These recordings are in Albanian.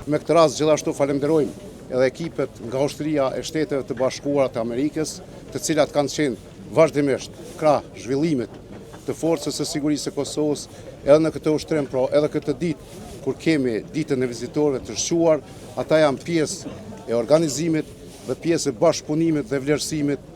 Me këtë rast gjithashtu falenderojmë edhe ekipet nga ushtria e Shteteve të Bashkuara të Amerikës, të cilat kanë qenë vazhdimisht krah zhvillimit të forcës së sigurisë së Kosovës, edhe në këtë ushtrim, pra edhe këtë ditë kur kemi ditën e vizitorëve të shquar, ata janë pjesë e organizimit dhe pjesë e bashkëpunimit dhe vlerësimit.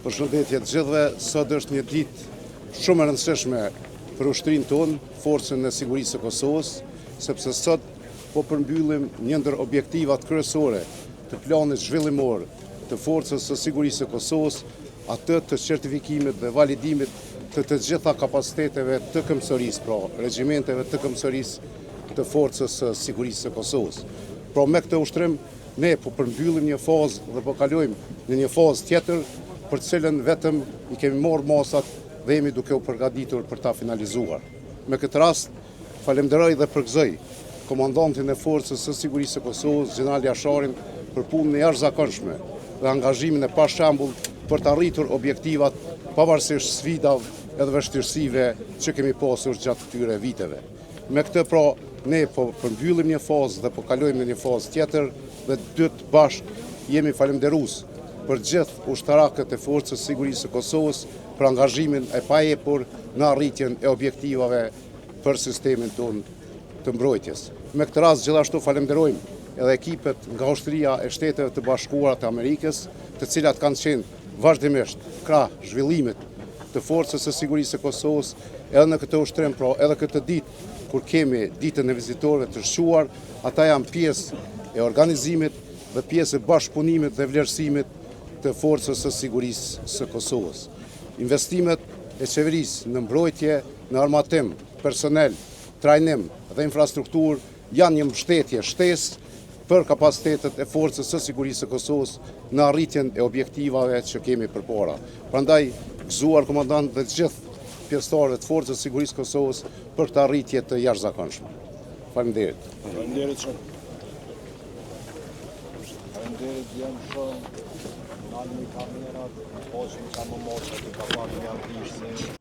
Përshëndetje të gjithëve, sot është një ditë shumë e rëndësishme për ushtrinë tonë, Forcën e Sigurisë së Kosovës, sepse sot po përmbyllim një ndër objektivat kryesore të planit zhvillimor të Forcës së Sigurisë së Kosovës, atë të certifikimit dhe validimit të gjitha kapaciteteve të këmbësërisë, pra regjimenteve të këmbësërisë të Forcës së Sigurisë së Kosovës. Pra me këtë ushtrim ne po përmbyllim një fazë dhe po kalojmë në një fazë tjetër, për cilën vetëm i kemi marrë masat dhe jemi duke u përgatitur për ta finalizuar. Me këtë rast, falenderoj dhe përgëzoj komandantin e Forcës së Sigurisë së Kosovës, Gjeneral Jasharin, për punën e jashtëzakonshme dhe angazhimin e pashembull për të arritur objektivat pavarësisht sfidave edhe vështirësive që kemi pasur gjatë këtyre viteve. Me këtë pra, ne po përmbyllim një fazë dhe po kalojmë në një fazë tjetër dhe dytë bashkë jemi falenderues për gjithë ushtarakët e Forcës së Sigurisë së Kosovës për angazhimin e pajepur në arritjen e objektivave për sistemin tonë të mbrojtjes. Me këtë rast gjithashtu falenderojmë edhe ekipet nga ushtria e Shteteve të Bashkuara të Amerikës, të cilat kanë qenë vazhdimisht krah zhvillimit të Forcës së Sigurisë së Kosovës, edhe në këtë ushtrim, pra edhe këtë ditë kur kemi ditën e vizitorëve të shquar, ata janë pjesë e organizimit dhe pjesë e bashkëpunimit dhe vlerësimit të forcës së sigurisë së Kosovës. Investimet e qeverisë në mbrojtje, në armatim, personel, trajnim dhe infrastrukturë janë një mbështetje shtesë për kapacitetet e forcës së sigurisë së Kosovës në arritjen e objektivave që kemi përpara. Prandaj, gëzuar komandant dhe të gjithë pjesëtarët e forcës së sigurisë së Kosovës për këtë arritje të jashtëzakonshme. Faleminderit. Faleminderit shumë. Faleminderit jam shumë. Nalë një kamerat, poshim që më morë që të ka pak një artishtë.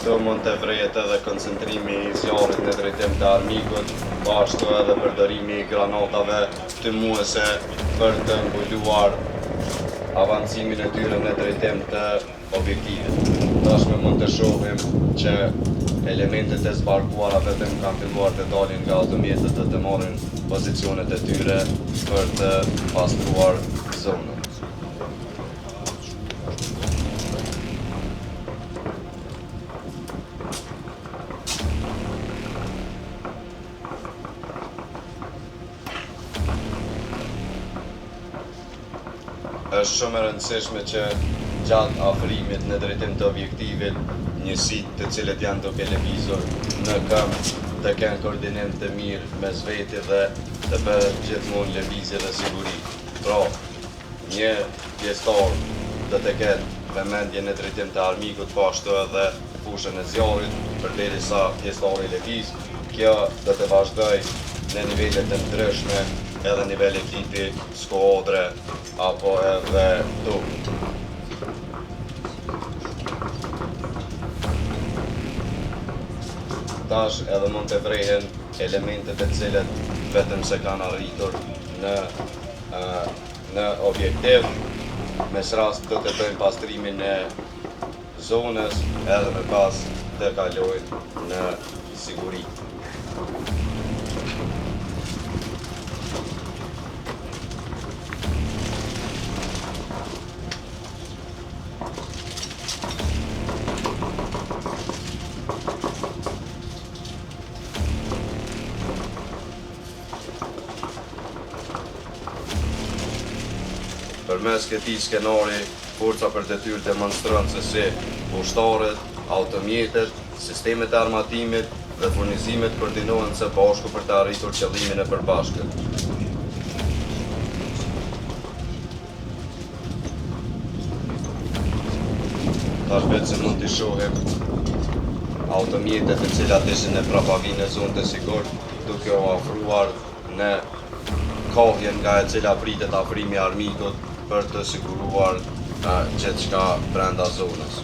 Këto mund të vrejet edhe koncentrimi I zjarrit në drejtim të armikut, ashtu edhe përdorimi I granatave të muese për të mbuluar avancimin e tyre në drejtim të objektivit. Tashmë mund të shohim që elementet e zbarkuara vetëm kanë filluar të dalin nga automjetët dhe të marrin pozicionet e tyre për të pastruar zonën. Është shumë e rëndësishme që gjatë afrimit në drejtim të objektivit, njësitë të cilët janë duke lëvizur në këmbë të kenë koordinim të mirë mes veti dhe të bëjë gjithmonë lëvizje dhe siguri. Pra, një pjesëtar do të ketë vëmendje në drejtim të armikut, po ashtu edhe fushën e zjarrit, përderisa pjesëtari lëviz. Kjo do të vazhdoj në nivele të ndryshme, edhe nivel ekipi, skuadre, apo edhe trup. Tash edhe mund të vrehen elementet e cilët vetëm se kanë arritur në objektiv, mes rast do të bëjmë pastrimin e zonës edhe me pas të kalojnë në siguri. Përmes këtij skenari, forca për detyrë demonstron se si ushtarët, automjetet, sistemet e armatimit dhe furnizimet koordinohen së bashku për të arritur qëllimin e përbashkët. Tash vetëm mund të shohim automjetet të cilat ishin në prapavinë e zonës të sigurt, duke u ofruar në kohjen nga e cila pritet afrimi I armikut për të siguruar gjithçka brenda zonës.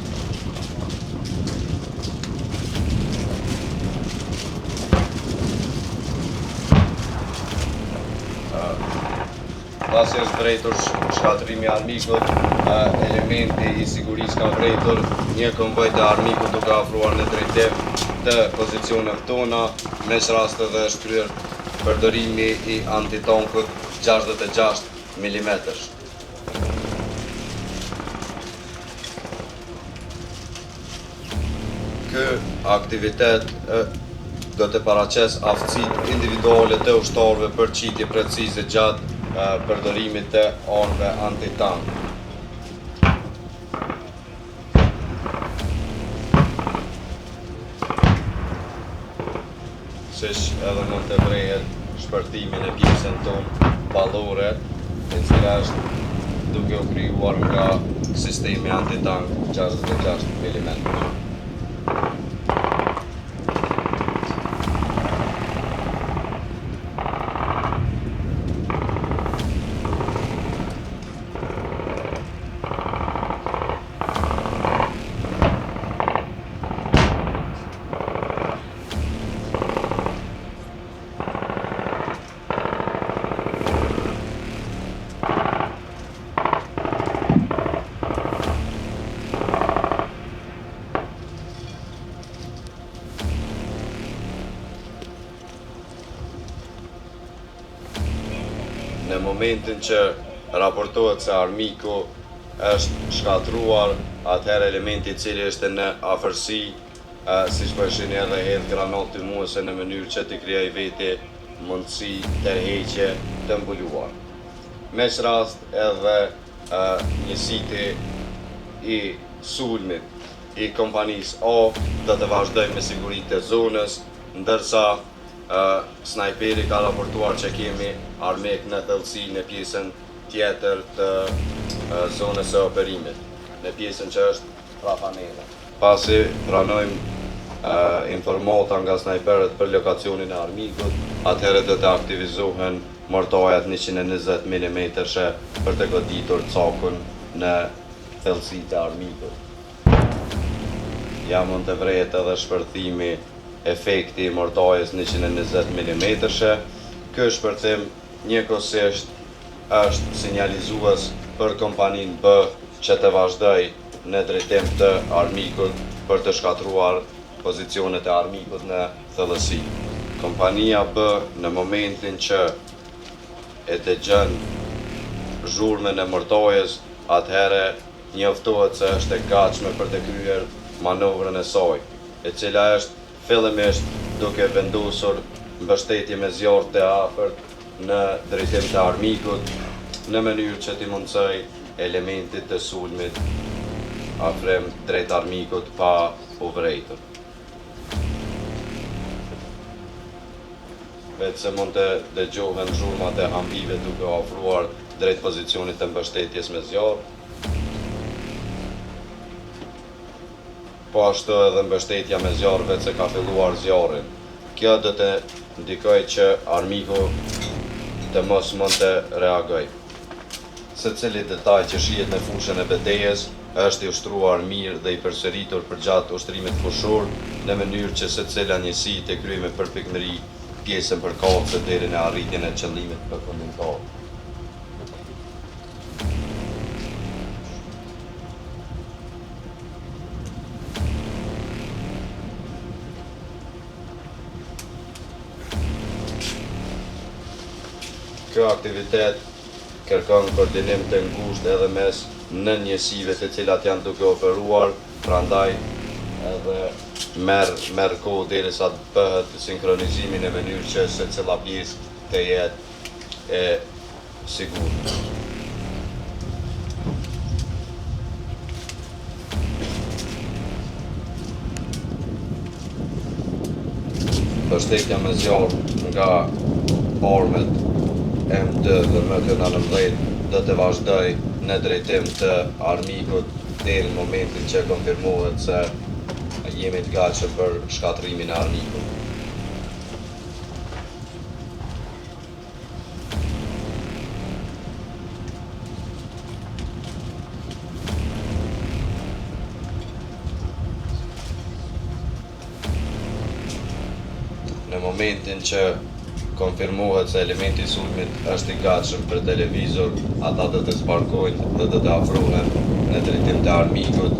Pasi është vrejtur shkatrimi I armikut, elementi I sigurisë ka vrejtur një konvoj të armikut duke afruar në drejtim të pozicioneve tona, mes rast edhe është kryer përdorimi I antitankut 66 mm. Ky aktivitet do të paraqes aftësitë individuale të ushtarëve për qitje precize gjatë përdorimit të armëve antitank. Siç edhe mund të vrehet shpërtimin e pjesën tonë ballore, e cila është duke u krijuar nga sistemi antitank 66 mm. Në momentin që raportohet se armiku është shkatruar, atëherë elementi i cili është në afërsi, siç po e shihni edhe hedh granat thymuese në mënyrë që të krijojë veti mundësi tërheqje të mbuluar. Me që rast edhe njësiti i sulmit i kompanisë A do të vazhdojmë me siguritë e zonës, ndërsa snajperi ka raportuar që kemi armek në thellësi në pjesën tjetër të zonës së operimit, në pjesën që është prapanele. Pasi pranojmë informata nga snajperët për lokacionin e armikut, atëherë do të aktivizohen mortajat 120 mm për të goditur cakun në thellësitë e armikut. Ja mund të vrehet edhe shpërthimi efekti i mortajës 120 mm. Ky shpërthim njëkohësisht është sinjalizues për kompaninë B që të vazhdoj në drejtim të armikut për të shkatruar pozicionet e armikut në thellësi. Kompania B në momentin që e dëgjon zhurmën e mortajës, atëherë njoftohet se është e gatshme për të kryer manovrën e saj, e cila është fillimisht duke vendosur mbështetje me zjarr të afërt në drejtim të armikut, në mënyrë që t'i mundsoj elementit të sulmit afrim drejt armikut pa u vrejtur. Vetë se mund të dëgjohen zhurmat e hambive duke ofruar drejt pozicionit të mbështetjes me zjarr, po ashtu edhe mbështetja me zjarr vetë se ka filluar zjarrin. Kjo do të ndikojë që armiku të mos mund të reagojë. Secili detaj që shihet në fushën e betejës është i ushtruar mirë dhe i përsëritur përgjatë ushtrimit fushor në mënyrë që secila njësi të kryejë me përpikëndëri pjesën përkatëse deri në arritjen e qëllimit përfundimtar. Kjo aktivitet kërkon koordinim të ngushtë edhe mes njësive të cilat janë duke operuar, prandaj edhe merr kohë derisa të bëhet sinkronizimi në mënyrë që secila pjesë të jetë e sigurt. Mbështetja me zjarr nga armët M2 dhe M19 do të vazhdoj në drejtim të armikut deri në momentin që konfirmohet se jemi të gatshëm për shkatrimin e armikut. Në momentin që konfirmohet se elementi i sulmit është i gatshëm për televizor, ata do të zbarkojnë dhe do të afrohen në drejtim të armikut,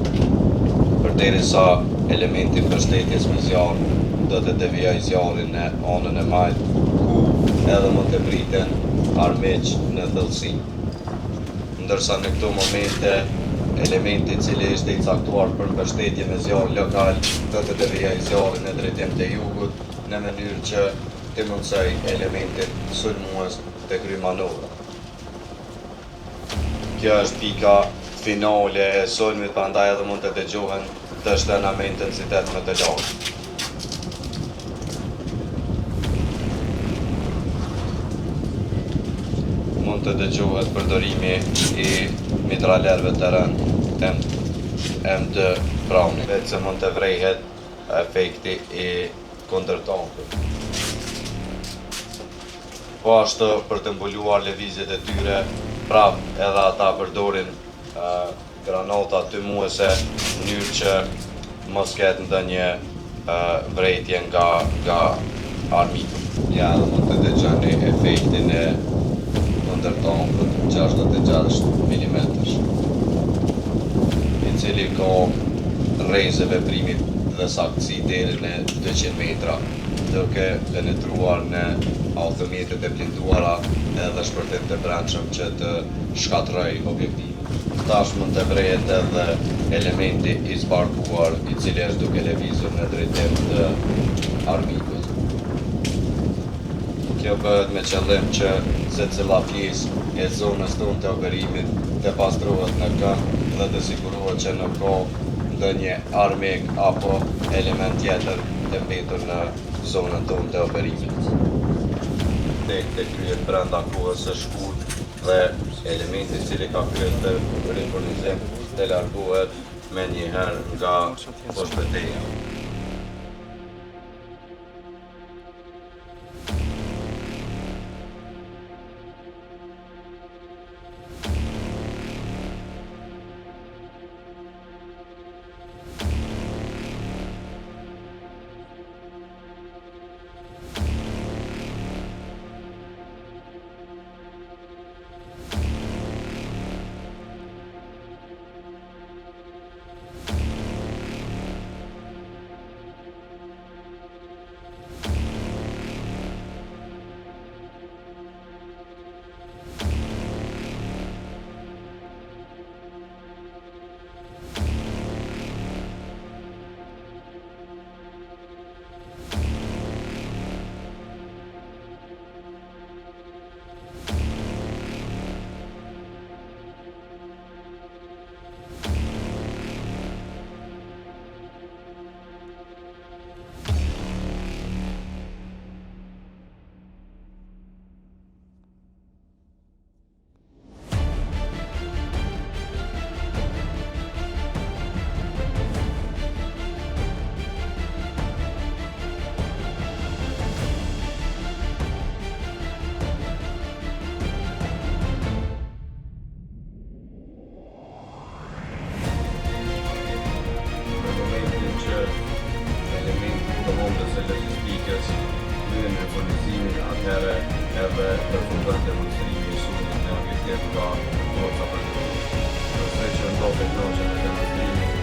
përderisa elementi mbështetjes me zjarr do të devijojë zjarrin në anën e majt, ku edhe mund të briten armiq në thellësi. Ndërsa në këto momente, elementi i cili ishte i caktuar për mbështetje me zjarr lokal do të devijojë zjarrin në drejtim të jugut, në mënyrë që të mundsoj elementit sulmues të kryejë manovra. Kjo është pika finale e sulmit, prandaj edhe mund të dëgjohen dështëna me intensitet më të lartë. Mund të dëgjohet përdorimi i mitralerëve të rënd M2 Browning, vetë se mund të vrejhet efekti i kundërtankut. Po ashtu për të mbuluar lëvizjet e tyre, prap edhe ata përdorin granata thymuese në mënyrë që mos ketë ndonjë vrejtje nga armiku. Ja, mund të dëgjoni efektin e kundërtankut 66 mm, i cili ka rrezë veprimit dhe saktësi deri në 200 metra. duke penetruar në automjetet e blinduara edhe shpërthim të brendshëm që të shkatroj objektivin. Tash mund të vrehet edhe elementi i zbarkuar i cili është duke lëvizur në drejtim të armikut. Kjo bëhet me qëllim që secila pjesë e zonës tonë të operimit të pastrohet në këmbë dhe të sigurohet që nuk ka ndonjë armik apo element tjetër të mbetur në zonën tonë të operimit. Tek të kryet brenda kohës së shkurtë dhe elementi i cili ka kryer të rifurnizim të largohet me njëherë nga poshpëteja. Atëherë edhe përfundon demonstrimi i sulmit në objektiv ka forca për të. Përse që ndodhin noqen e demonstrimit,